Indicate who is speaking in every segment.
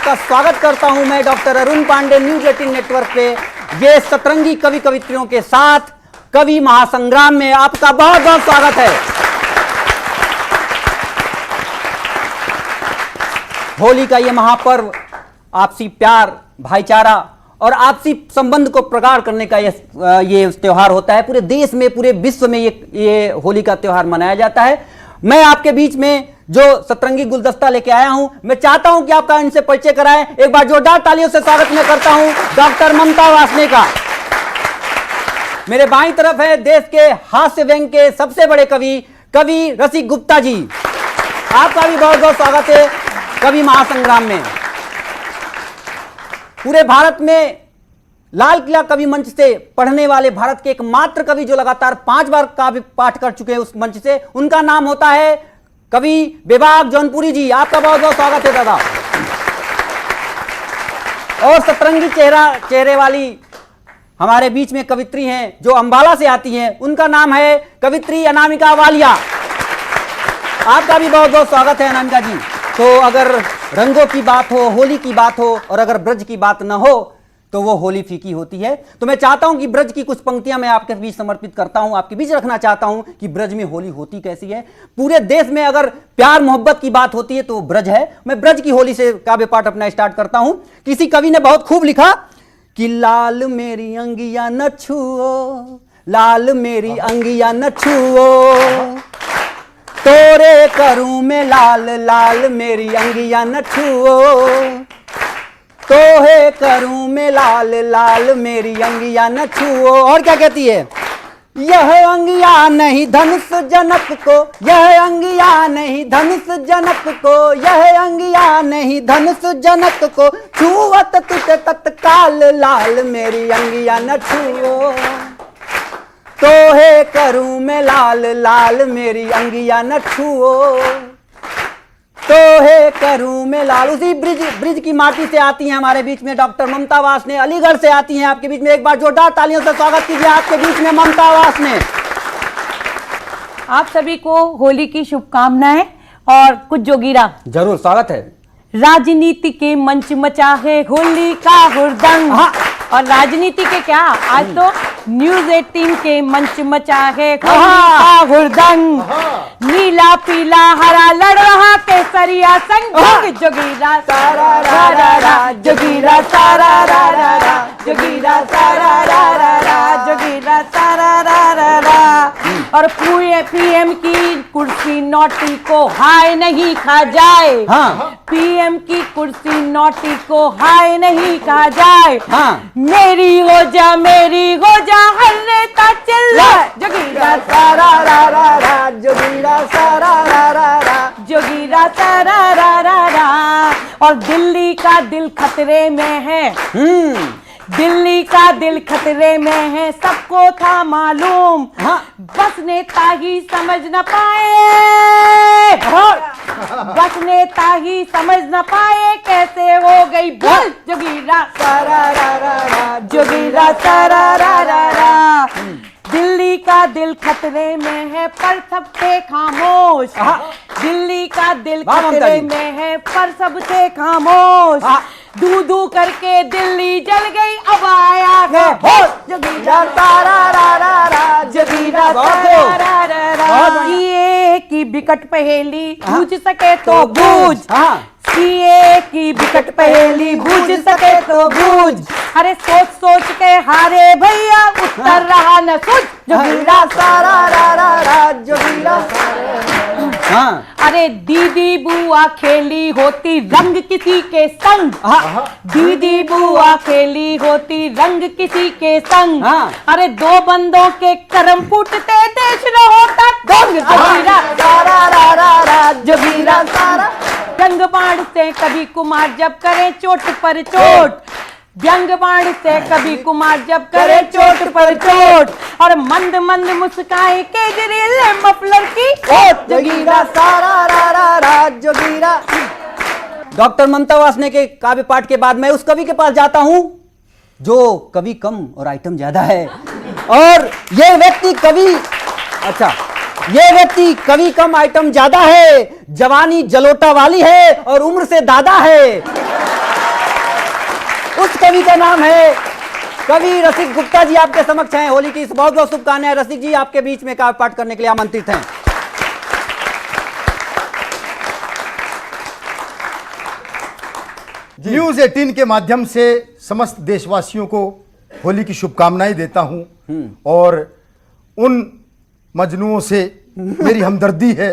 Speaker 1: आपका स्वागत करता हूं मैं doctor Arun Pande news 18 network पे। ये सतरंगी कवि कवित्रियों के साथ कवि महासंग्राम में आपका बहुत बहुत स्वागत है। होली का ये महापर्व आपसी प्यार, भाईचारा और आपसी संबंध को प्रगाढ़ करने का ये त्योहार होता है। पूरे देश में, पूरे विश्व में ये होली का त्योहार मनाया जाता है। मैं आपके बीच में जो सतरंगी गुलदस्ता लेके आया हूं, मैं चाहता हूं कि आपका इनसे परिचय कराएं। एक बार जोरदार तालियों से स्वागत मैं करता हूं डॉक्टर ममता वासने का। मेरे बाईं तरफ है देश के हास्य व्यंग के सबसे बड़े कवि रसिक गुप्ता जी। आपका भी बहुत बहुत स्वागत है कवि महासंग्राम में। पूरे भारत में लाल किला कवि मंच से पढ़ने वाले भारत के एकमात्र कवि जो लगातार 5 बार काव्य पाठ कर चुके हैं उस मंच से, उनका नाम होता है कवि बेबाक जौनपुरी जी। आपका बहुत बहुत स्वागत है दादा। और सतरंगी चेहरे वाली हमारे बीच में कवित्री हैं जो अंबाला से आती हैं, उनका नाम है कवित्री अनामिका वालिया। आपका भी बहुत बहुत स्वागत है अनामिका जी। तो अगर रंगों की बात हो, होली की बात हो और अगर ब्रज की बात न हो तो वो होली फीकी होती है। तो मैं चाहता हूं कि ब्रज की कुछ पंक्तियां मैं आपके बीच समर्पित करता हूं, आपके बीच रखना चाहता हूं कि ब्रज में होली होती कैसी है। पूरे देश में अगर प्यार मोहब्बत की बात होती है तो ब्रज है। मैं ब्रज की होली से काव्य पाठ अपना स्टार्ट करता हूं। किसी कवि ने बहुत खूब लिखा कि लाल मेरी अंगिया न छुओ, लाल मेरी अंगिया न छुओ, तोरे करूं मैं लाल, लाल मेरी अंगिया न छुओ, तोहे करूं मैं लाल, लाल मेरी अंगिया न छुओ। और क्या कहती है? यह अंगिया नहीं धनुष जनक को, यह अंगिया नहीं धनुष जनक को, यह अंगिया नहीं धनुष जनक को, छुअत तुझे तत्काल लाल मेरी अंगिया न छुओ, तोहे करूं मैं लाल, लाल मेरी अंगिया न छुओ, तोहे करूं मैं लाल। उसी ब्रिज की माटी से आती हैं हमारे बीच में डॉक्टर ममता वासने, अलीगढ़ से आती हैं आपके बीच में। एक बार जोरदार तालियों से स्वागत कीजिए आपके बीच में ममता वासने।
Speaker 2: आप सभी को होली की शुभकामनाएं और कुछ जोगीरा।
Speaker 1: जरूर स्वागत है।
Speaker 2: राजनीति के मंच मचा है होली का हुरदंग। और राजनीति के क्या, आज तो न्यूज 18 के मंच मचा है होली का हुरदंग। नीला पीला हरा लड़ रहा केसरिया संग, जोगीरा सारा रा रा रा, जोगीरा सारा रा रा रा, जोगीरा सारा रा रा रा, जोगीरा सारा रा रा रा। और पीएम की कुर्सी नोटी को हाय नहीं खा जाए, पीएम की कुर्सी नोटी को हाय नहीं खा जाए। मेरी हो जा, मेरी हो जा, हर नेता चिल्ला, जोगीरा सारा रा रा रा, जोगीरा सारा रा रा रा, जोगीरा सारा रा रा रा। और दिल्ली का दिल खतरे में है, दिल्ली का दिल खतरे में है, सबको था मालूम, बस नेता ही समझ न पाए, बस नेता ही समझ न पाए कैसे हो गई भूल, जोगीरा सारा रा रा रा, जोगीरा सारा रा रा रा। दिल्ली का दिल खतरे में है पर सबसे खामोश, दिल्ली का दिल खतरे में है पर सबसे खामोश। दू दू करके दिल्ली जल गई, अब आया है होश, जोगीरा सारा रा रा रा, जोगीरा सारा रा रा रा। सीए की बिकट पहेली बूझ सके तो बूझ, सीए की बिकट पहेली बूझ सके तो बूझ। अरे सोच सोच के हारे भैया, उत्तर रहा न सूझ, जोगीरा सारा रा रा रा, जोगीरा सारा। अरे दीदी बुआ खेली होती रंग किसी के संग, दीदी बुआ खेली होती रंग किसी के संग। अरे दो बंदों के कर्म फूटते देश न होता दंग, जोगीरा सारा रा रा रा, जोगीरा सारा। व्यंग बाण से कभी कुमार जब करे चोट पर चोट, व्यंग बाण से कभी कुमार जब करे चोट पर चोट। और मंद मंद मुस्काए केजरीवाल मफलर की ओट, जोगीरा सारा रा रा रा, जोगीरा। डॉक्टर ममता वासने के काव्य पाठ के बाद मैं उस कवि के पास जाता हूं जो कवि कम और आइटम ज्यादा है। और ये व्यक्ति कवि कम आइटम ज्यादा है, जवानी जलोटा वाली है और उम्र से दादा है।
Speaker 1: कवि का नाम है कवि रसिक गुप्ता जी आपके समक्ष हैं। होली की इस बहुत बहुत शुभकामनाएं। रसिक जी आपके बीच में काव्य पाठ करने के लिए आमंत्रित हैं।
Speaker 3: न्यूज 18 के माध्यम से समस्त देशवासियों को होली की शुभकामनाएं देता हूं और उन मजनुओं से मेरी हमदर्दी है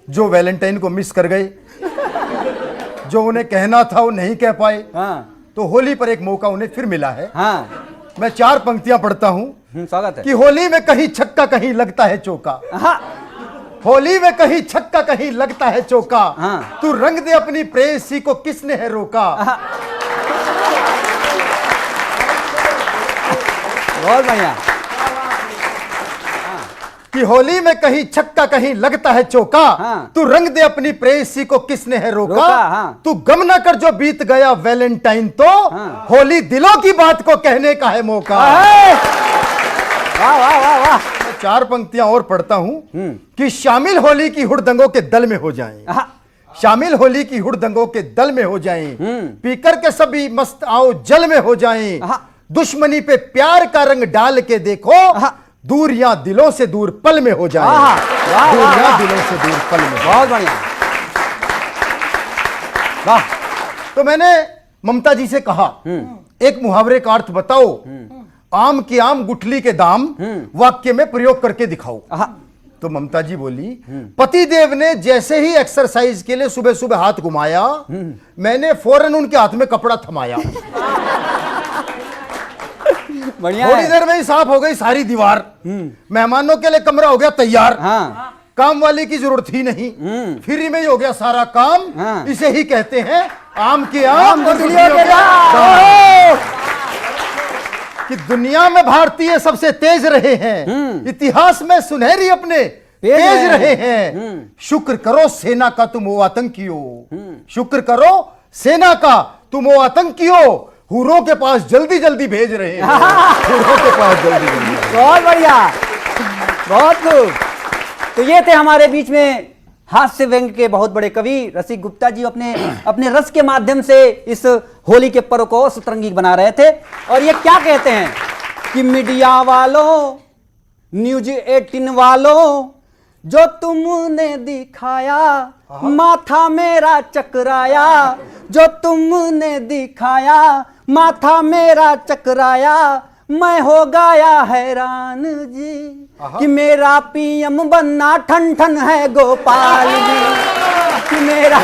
Speaker 3: जो वैलेंटाइन को मिस कर गए, जो उन्हें कहना था वो नहीं कह पाए। तो होली पर एक मौका उन्हें फिर मिला है। मैं 4 पंक्तियां पढ़ता हूं।
Speaker 1: स्वागत है।
Speaker 3: कि होली में कहीं छक्का कहीं लगता है चौका, होली में कहीं छक्का कहीं लगता है चौका, तू रंग दे अपनी प्रेयसी को किसने है रोका।
Speaker 1: बहुत बढ़िया।
Speaker 3: कि होली में कहीं छक्का कहीं लगता है चौका, तू रंग दे अपनी प्रेयसी को किसने है रोका। तू गम न कर जो बीत गया वैलेंटाइन, तो होली दिलों की बात को कहने का है मौका।
Speaker 1: वाह वाह वाह वाह।
Speaker 3: 4 पंक्तियां और पढ़ता हूं। कि शामिल होली की हुड़दंगों के दल में हो जाएं, शामिल होली की हुड़दंगों के दल में हो जाएं, पीकर के सभी मस्त आओ जल में हो जाएं, दुश्मनी पे प्यार का रंग डाल के देखो, दूरियां दिलों से दूर पल में हो जाएं, दूरियां दिलों से दूर पल में।
Speaker 1: बहुत बढ़िया। वाह।
Speaker 3: तो मैंने ममता जी से कहा एक मुहावरे का अर्थ बताओ, आम की आम गुठली के दाम वाक्य में प्रयोग करके दिखाओ। तो ममता जी बोली, पतिदेव ने जैसे ही एक्सरसाइज के लिए सुबह सुबह हाथ घुमाया, मैंने फौरन उनके हाथ में कपड़ा थमाया।
Speaker 1: बढ़िया।
Speaker 3: थोड़ी देर में ही साफ हो गई सारी दीवार, मेहमानों के लिए कमरा हो गया तैयार। काम वाले की जरूरत ही नहीं, फ्री में ही हो गया सारा काम। इसे ही कहते हैं आम के आम गुठलियों के दाम। कि दुनिया में भारतीय सबसे तेज रहे हैं, इतिहास में सुनहरी अपने पेज रहे हैं। शुक्र करो सेना का तुम वो आतंकियों, शुक्र करो सेना का तुम वो आतंकियों, हुरों के पास जल्दी जल्दी भेज रहे हैं, हुरों के पास जल्दी जल्दी।
Speaker 1: बहुत बढ़िया, बहुत खूब। तो ये थे हमारे बीच में हास्य व्यंग के बहुत बड़े कवि रसिक गुप्ता जी। अपने रस के माध्यम से इस होली के पर्व को सतरंगी बना रहे थे। और ये क्या कहते हैं कि मीडिया वालों, न्यूज 18 वालों, जो तुमने दिखाया माथा मेरा चकराया, जो तुमने दिखाया माथा मेरा चकराया, मैं हो गया हैरान जी कि मेरा पीएम बनना ठन ठन है गोपाल जी, कि मेरा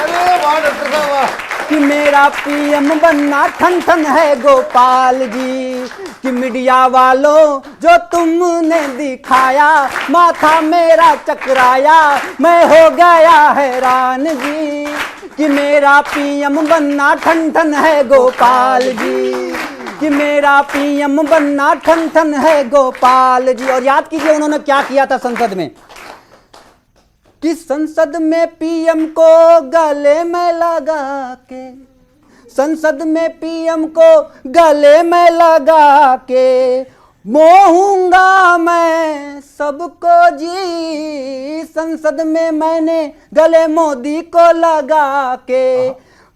Speaker 1: पीएम बनना ठन ठन है गोपाल जी। कि मीडिया वालों जो तुमने दिखाया माथा मेरा चकराया, मैं हो गया हैरान जी कि मेरा पीएम बनना ठन ठन है गोपाल जी, कि मेरा पीएम बनना ठन ठन है गोपाल जी। और याद कीजिए उन्होंने क्या किया था संसद में, कि संसद में पीएम को गले में लगा के, संसद में पीएम को गले में लगा के, मोहूंगा मैं सबको जी, संसद में मैंने गले मोदी को लगा के,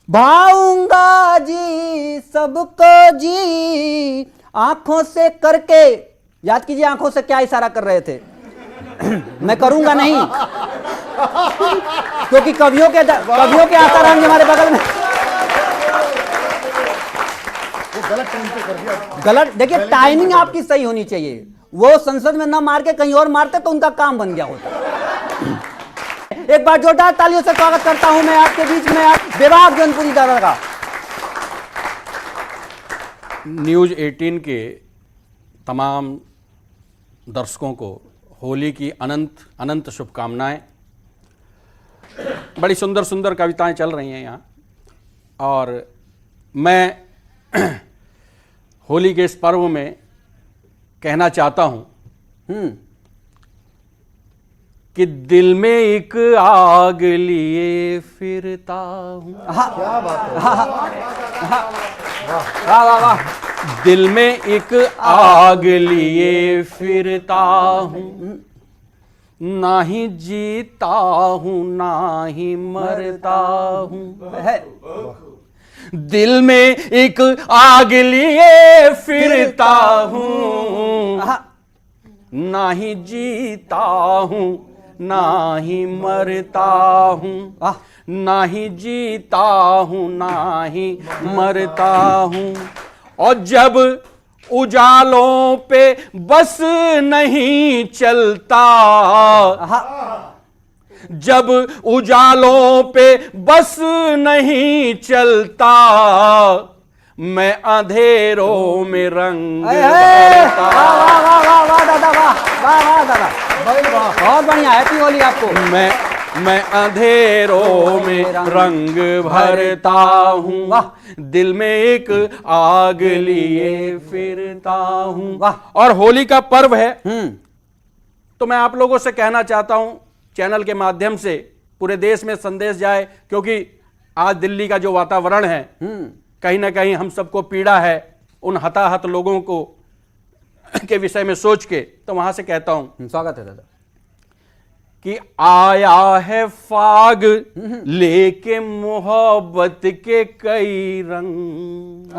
Speaker 1: भाऊंगा जी सबको जी। आंखों से करके, याद कीजिए आंखों से क्या इशारा कर रहे थे। मैं करूंगा नहीं क्योंकि कवियों के आसार हैं हमारे बगल में। गलत, देखिए टाइमिंग आपकी सही होनी चाहिए। वो संसद में ना मार के कहीं और मारते तो उनका काम बन गया होता। एक बार जोरदार तालियों से स्वागत करता हूं मैं आपके बीच में आप बेबाक जौनपुरी दादा का।
Speaker 4: न्यूज 18 के तमाम दर्शकों को होली की अनंत अनंत शुभकामनाएं। बड़ी सुंदर सुंदर कविताएं चल रही हैं यहाँ, और मैं होली के इस पर्व में कहना चाहता हूँ कि दिल में एक आग लिए फिरता हूँ।
Speaker 3: क्या बात है,
Speaker 1: वाह वाह वाह।
Speaker 4: दिल में एक आग लिए फिरता हूँ, ना ही जीता हूँ ना ही मरता हूँ, दिल में एक आग लिए फिरता हूं, ना ही जीता हूं ना ही मरता हूं, ना ही जीता हूं ना ही मरता हूं। और जब उजालों पे बस नहीं चलता, जब उजालों पे बस नहीं चलता, मैं अंधेरों में रंग भरता।
Speaker 1: वाह वाह वाह वाह दादा, वाह वाह वाह दादा, बहुत बढ़िया। हैप्पी होली आपको।
Speaker 4: मैं अंधेरों में रंग भरता हूँ, दिल में एक आग लिए फिरता हूँ। और होली का पर्व है, तो मैं आप लोगों से कहना चाहता हूं, चैनल के माध्यम से पूरे देश में संदेश जाए, क्योंकि आज दिल्ली का जो वातावरण है कहीं ना कहीं हम सबको पीड़ा है उन हताहत लोगों को के विषय में सोच के। तो वहां से कहता हूं,
Speaker 1: स्वागत है दादा,
Speaker 4: कि आया है फाग लेके मोहब्बत के कई रंग,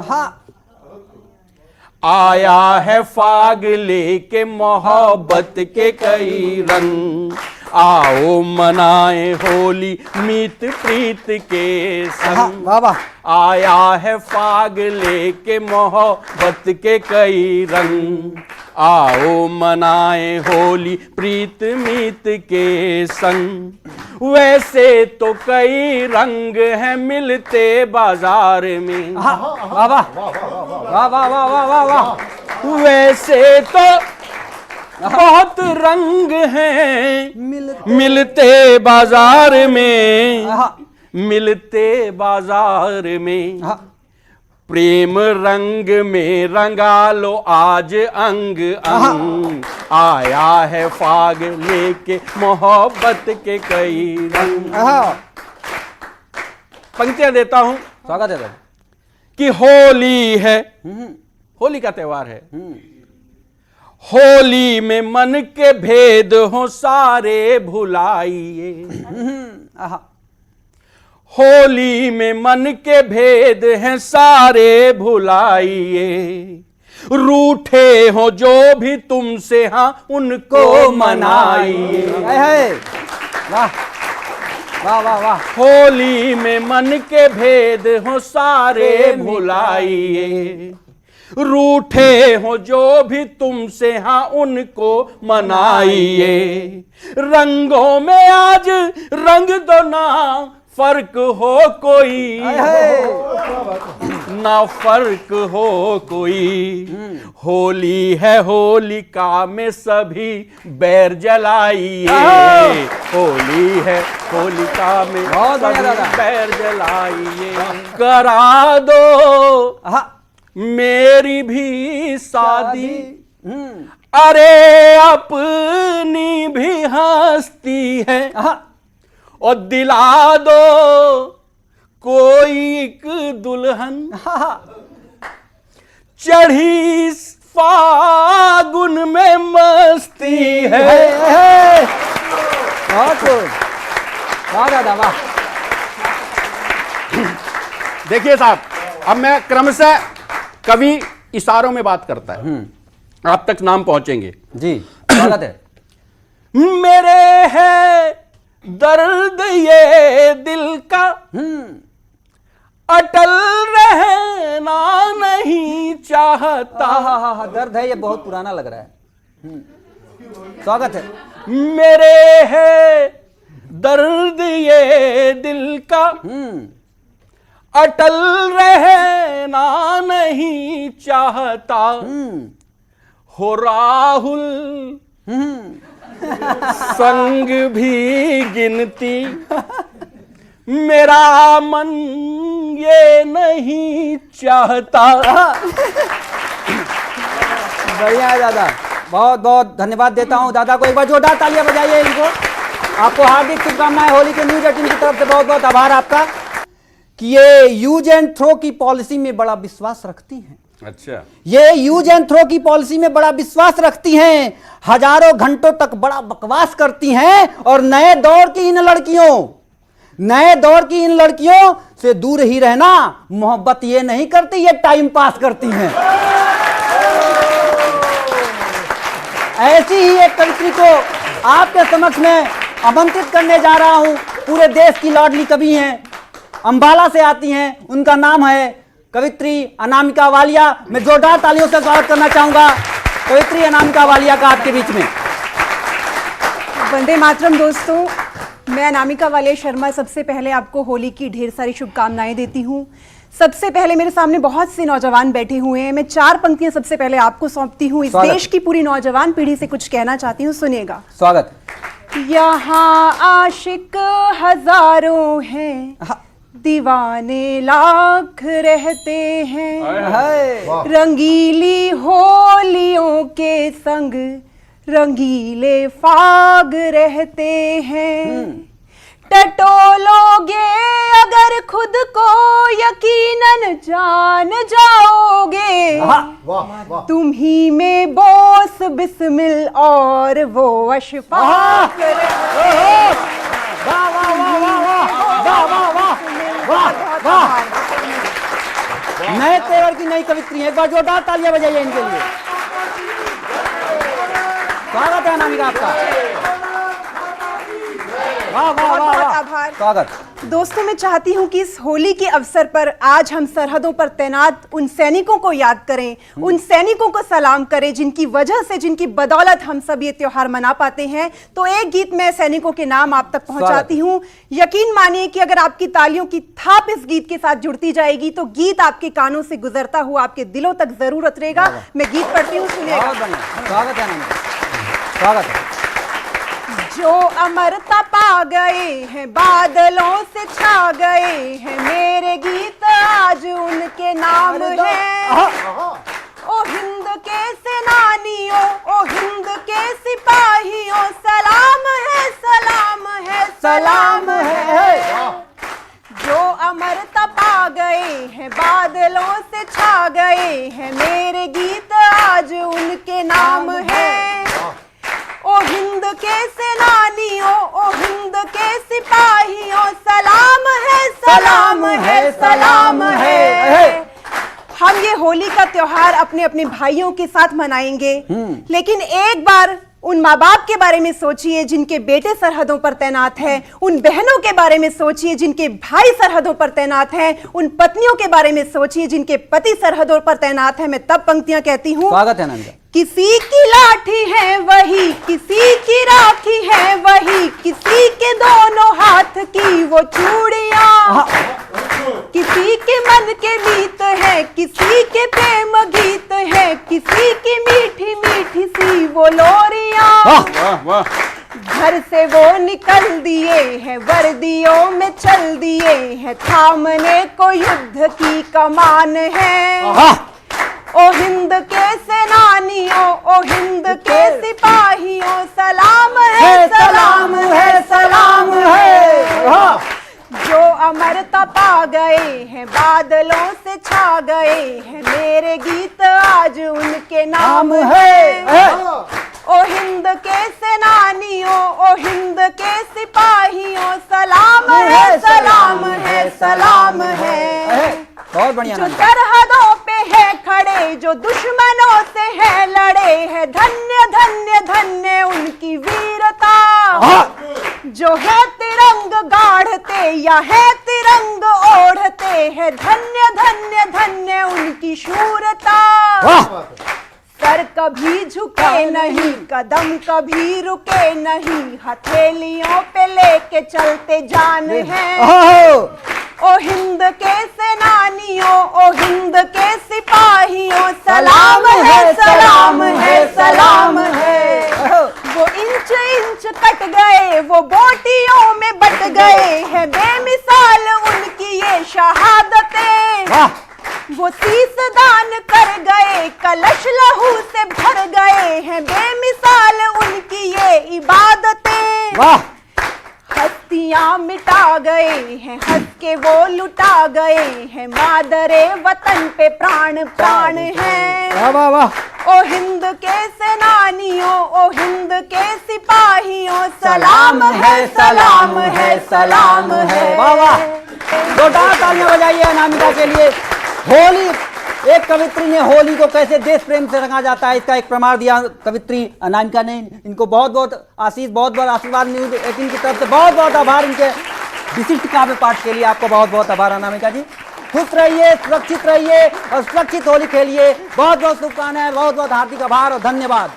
Speaker 4: आया है फाग लेके मोहब्बत के कई रंग, आओ मनाए होली मीत प्रीत के संग। आया है फाग लेके मोहब्बत के कई रंग, आओ मनाए होली प्रीत मीत के संग। वैसे तो कई रंग हैं मिलते बाजार में,
Speaker 1: वाह वाह वाह वाह वाह वाह वाह।
Speaker 4: वैसे तो बहुत रंग हैं मिलते बाजार में, मिलते बाजार में। प्रेम रंग में रंगा लो आज अंग अंग, आया है फाग लेके मोहब्बत के कई रंग। पंक्तियां देता हूं,
Speaker 1: स्वागत है दादा।
Speaker 4: कि होली है, होली का त्योहार है, होली में मन के भेद हो सारे भुलाइए, होली में मन के भेद हैं सारे भुलाइए, रूठे हो जो भी तुमसे हाँ उनको मनाइए।
Speaker 1: वाह वाह वाह वाह।
Speaker 4: होली में मन के भेद हो सारे भुलाइए, रूठे हो जो भी तुमसे हाँ उनको मनाइए। रंगों में आज रंग दो ना फर्क हो कोई, ना फर्क हो कोई। होली है होलिका में सभी बैर जलाइए, होली है होलिका में सभी बैर जलाइए। करा दो मेरी भी शादी, अरे अपनी भी हस्ती है, और दिला दो कोई एक दुल्हन, चढ़ी फागुन में मस्ती है।
Speaker 1: बहुत वाह दादा वाह।
Speaker 4: देखिए साहब, अब मैं क्रमशः कवि इशारों में बात करता है, आप तक नाम पहुंचेंगे
Speaker 1: जी। स्वागत है।
Speaker 4: मेरे है दर्द ये दिल का, अटल रहना नहीं चाहता।
Speaker 1: दर्द है, ये बहुत पुराना लग रहा है। स्वागत है।
Speaker 4: मेरे है दर्द ये दिल का, अटल रहना नहीं चाहता। हो राहुल संग भी गिनती, मेरा मन ये नहीं चाहता।
Speaker 1: बढ़िया है दादा, बहुत बहुत धन्यवाद देता हूं दादा को। एक बार जोरदार तालियां बजाइए इनको। आपको हार्दिक शुभकामनाएं होली के न्यूज 18 की तरफ से। बहुत बहुत आभार आपका कि ये यूज एंड थ्रो की पॉलिसी में बड़ा विश्वास रखती हैं।
Speaker 4: अच्छा,
Speaker 1: ये यूज एंड थ्रो की पॉलिसी में बड़ा विश्वास रखती हैं, हजारों घंटों तक बड़ा बकवास करती हैं, और नए दौर की इन लड़कियों नए दौर की इन लड़कियों से दूर ही रहना, मोहब्बत ये नहीं करती, ये टाइम पास करती हैं। ऐसी ही एक कवित्री को आपके समक्ष में आमंत्रित करने जा रहा हूं। पूरे देश की लाडली कवि हैं, अंबाला से आती हैं, उनका नाम है कवित्री अनामिका वालिया। मैं जोरदार तालियों से स्वागत करना चाहूंगा कवित्री अनामिका वालिया का आपके बीच में।
Speaker 5: वंदे मातरम दोस्तों, मैं अनामिका वालिया शर्मा सबसे पहले आपको होली की ढेर सारी शुभकामनाएं देती हूं। सबसे पहले मेरे सामने बहुत से नौजवान बैठे हुए हैं, मैं 4 पंक्तियां सबसे पहले आपको सौंपती हूं। इस देश की पूरी नौजवान पीढ़ी से कुछ कहना चाहती हूं, सुनिएगा।
Speaker 1: स्वागत।
Speaker 5: यहाँ आशिक हजारों हैं, दीवाने लाख रहते हैं, रंगीली होलियों के संग रंगीले फाग रहते हैं। टटोलोगे अगर खुद को यकीनन जान जाओगे, तुम ही में बोस बिस्मिल और वो अशफाक
Speaker 1: नए तेवर की नई कवित्री है, एक बार जोरदार तालियां बजाइए इनके लिए। स्वागत है अनामिका आपका। वाह वाह वाह वाह,
Speaker 5: आभार।
Speaker 1: स्वागत।
Speaker 5: दोस्तों, मैं चाहती हूं कि इस होली के अवसर पर आज हम सरहदों पर तैनात उन सैनिकों को याद करें, उन सैनिकों को सलाम करें जिनकी वजह से, जिनकी बदौलत हम सब ये त्योहार मना पाते हैं। तो एक गीत मैं सैनिकों के नाम आप तक पहुंचाती हूं। यकीन मानिए कि अगर आपकी तालियों की थाप इस गीत के साथ जुड़ती जाएगी तो गीत आपके कानों से गुजरता हुआ आपके दिलों तक जरूर उतरेगा। मैं गीत पढ़ती हूँ, सुनिएगा।
Speaker 1: स्वागत है अनामिका, स्वागत है।
Speaker 5: जो अमरता पा गए हैं, बादलों से छा गए हैं, मेरे गीत आज उनके नाम है। ओ हिंद के सेनानियों, ओ हिंद के सिपाहियों, सलाम है, सलाम है, सलाम है। जो अमरता पा गए हैं, बादलों से छा गए हैं, मेरे गीत आज उनके नाम है। ओ हिंद के सेनानियों, ओ हिंद के सिपाहियों, सलाम है, सलाम है, सलाम है। हम ये होली का त्योहार अपने अपने भाइयों के साथ मनाएंगे, लेकिन एक बार उन माँ बाप के बारे में सोचिए जिनके बेटे सरहदों पर तैनात हैं, उन बहनों के बारे में सोचिए जिनके भाई सरहदों पर तैनात हैं, उन पत्नियों के बारे में सोचिए जिनके पति सरहदों पर तैनात हैं। मैं तब पंक्तियां कहती हूँ।
Speaker 1: स्वागत है अनामिका।
Speaker 5: किसी की लाठी है वही, किसी की राखी है वही, किसी के दोनों हाथ की वो चूड़ियां, किसी के मन के मीत है, किसी के प्रेम गीत है, किसी की मीठी मीठी सी वो लोरियां।
Speaker 4: वाह वाह।
Speaker 5: घर से वो निकल दिए हैं, वर्दियों में चल दिए हैं, थामने को युद्ध की कमान है। ओ हिंद के सेनानियों, ओ हिंद के सिपाहियों, सलाम है, सलाम है, सलाम है। जो अमरता पा गए हैं, बादलों से छा गए हैं, मेरे गीत आज उनके नाम है। ओ हिंद के सेनानियों, ओ हिंद के सिपाहियों, सलाम है, सलाम है, सलाम है।
Speaker 1: बहुत बढ़िया।
Speaker 5: जो सरहदों पे है खड़े, जो दुश्मनों से है लड़े हैं, धन्य धन्य धन्य उनकी वीरता। जो है तिरंग गाढ़ते या है तिरंग ओढ़ते हैं, धन्य धन्य धन्य उनकी शूरता। सर कभी झुके नहीं, कदम कभी रुके नहीं, हथेलियों पे लेके चलते जान है। ओ हिंद के सेनानियों, ओ हिंद के सिपाहियों, सलाम है, सलाम है, सलाम है। वो इंच इंच कट गए, वो बोटियों में बट गए हैं, बेमिसाल उनकी ये शहादतें। वो शीस दान कर गए, कलश लहू से भर गए हैं, बेमिसाल उनकी ये इबादतें। हस्तियां मिटा गए हैं, हंस के वो लुटा गए हैं, मादरे वतन पे प्राण प्राण है।
Speaker 1: वाह वाह वाह।
Speaker 5: ओ हिंद के सेनानियों, ओ हिंद के सिपाहियों, सलाम है सलाम है सलाम है।
Speaker 1: वाह वाह, जोरदार तालियां बजाइए अनामिका के लिए। होली, एक कवित्री ने होली को कैसे देश प्रेम से रंगा जाता है इसका एक प्रमाण दिया कवित्री अनामिका ने। इनको बहुत बहुत आशीष, बहुत बहुत आशीर्वाद न्यूज़ 18 की तरफ से। बहुत बहुत आभार इनके विशिष्ट काव्य पाठ के लिए। आपको बहुत बहुत आभार अनामिका जी। खुश रहिए, सुरक्षित रहिए और सुरक्षित होली खेलिए। बहुत बहुत शुभकामनाएं, बहुत बहुत हार्दिक आभार और धन्यवाद।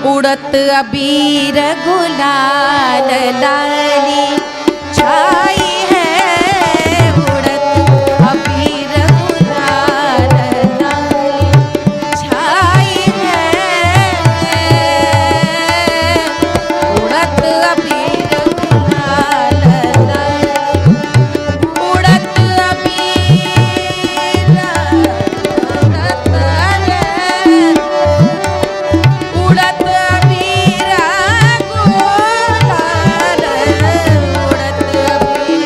Speaker 6: उड़त अबीर गुलाल लाली छाई है, उड़त अबीर गुलाल लाली छाई है, उड़त अबीर गुलाल लाली, उड़त अबीर उड़त अबीर गुलाल, उड़त अबीर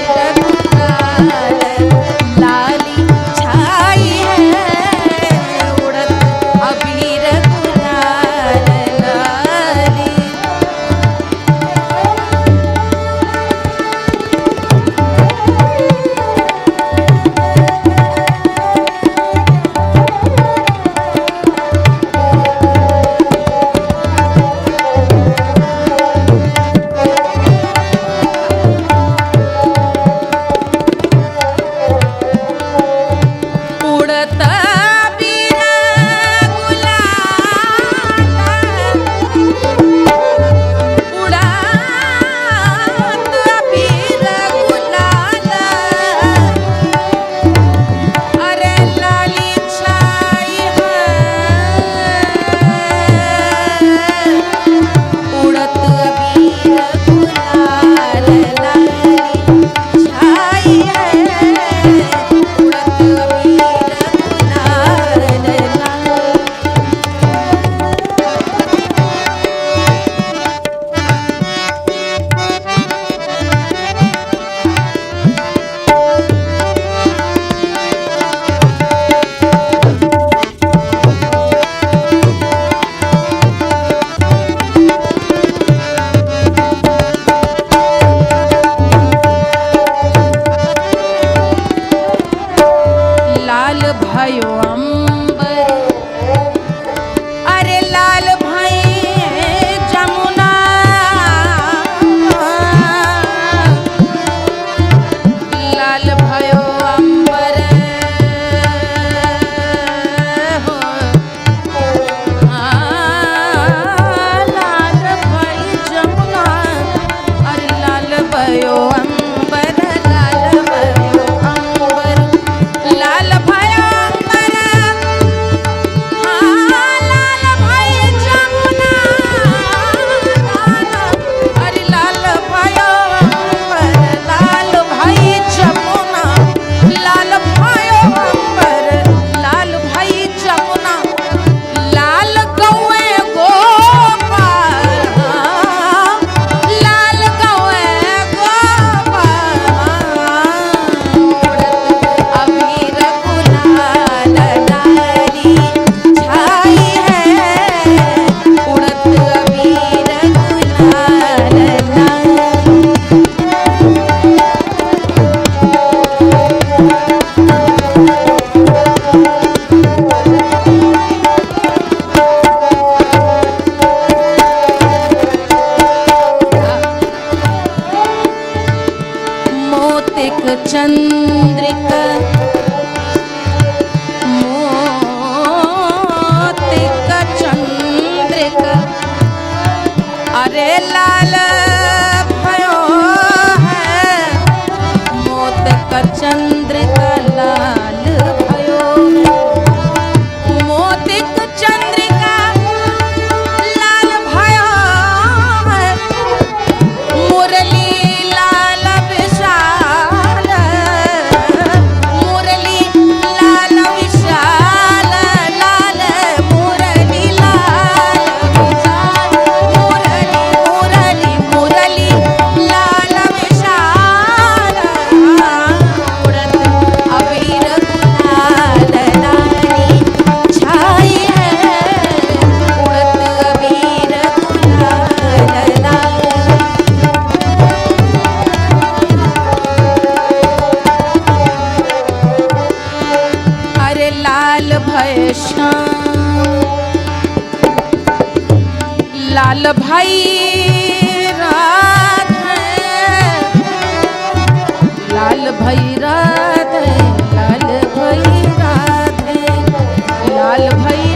Speaker 6: लाल भाई राधे, लाल भाई राधे, लाल भाई राधे, लाल भाई